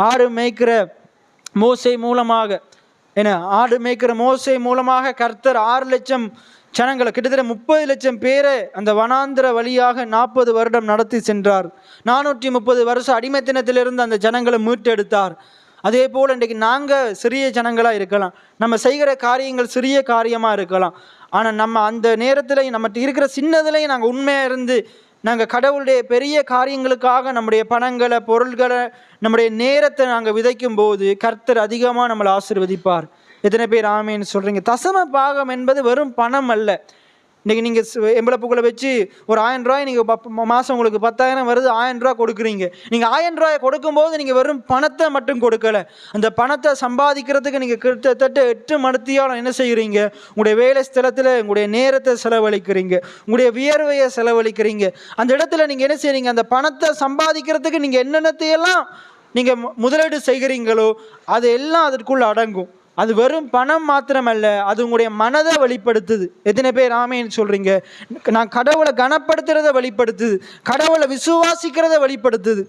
ஆடு மேய்க்கிற மோசே மூலமாக ஆடு மேய்க்கிற மோசே மூலமாக கர்த்தர் 6 லட்சம் ஜனங்களை, கிட்டத்தட்ட 30 லட்சம் பேரை அந்த வனாந்திர வழியாக 40 வருடம் நடத்தி சென்றார். 430 வருஷம் அடிமைத்தனத்திலிருந்து அந்த ஜனங்களை மீட்டெடுத்தார். அதே போல் இன்றைக்கு நாங்கள் சிறிய ஜனங்களாக இருக்கலாம், நம்ம செய்கிற காரியங்கள் சிறிய காரியமாக இருக்கலாம். ஆனால் நம்ம அந்த நேரத்தில் நம்மகிட்ட இருக்கிற சின்னதுலேயும் நாங்கள் உண்மையாக இருந்து நாங்கள் கடவுளுடைய பெரிய காரியங்களுக்காக நம்முடைய பணங்களை, பொருள்களை, நம்முடைய நேரத்தை நாங்கள் விதைக்கும் போது கர்த்தர் அதிகமாக நம்மளை ஆசீர்வதிப்பார். எத்தனை பேர் ஆமேன்னு சொல்கிறீங்க? தசம பாகம் என்பது வெறும் பணம் அல்ல. இன்றைக்கி நீங்கள் எம்பளப்புக்குள்ளே வச்சு ஒரு 1000 ரூபாய் நீங்கள் மாதம் உங்களுக்கு 10,000 வருது, 1000 ரூபா கொடுக்குறீங்க. நீங்கள் 1000 ரூபாயை கொடுக்கும்போது நீங்கள் வெறும் பணத்தை மட்டும் கொடுக்கலை, அந்த பணத்தை சம்பாதிக்கிறதுக்கு நீங்கள் கிட்டத்தட்ட 8 மணித்தியாலம் என்ன செய்கிறீங்க? உங்களுடைய வேலை ஸ்தலத்தில் உங்களுடைய நேரத்தை செலவழிக்கிறீங்க, உங்களுடைய வியர்வையை செலவழிக்கிறீங்க. அந்த இடத்துல நீங்கள் என்ன செய்கிறீங்க? அந்த பணத்தை சம்பாதிக்கிறதுக்கு நீங்கள் என்னென்னத்தையெல்லாம் நீங்கள் முதலீடு செய்கிறீங்களோ அது எல்லாம் அதற்குள்ளே அடங்கும். அது வெறும் பணம் மாத்திரமல்ல, அது உங்களுடைய மனதை வெளிப்படுத்துது. எத்தனை பேர் ஆமேன்னு சொல்கிறீங்க? நான் கடவுளை கனப்படுத்துறதை வெளிப்படுத்துது, கடவுளை விசுவாசிக்கிறத வெளிப்படுத்துது.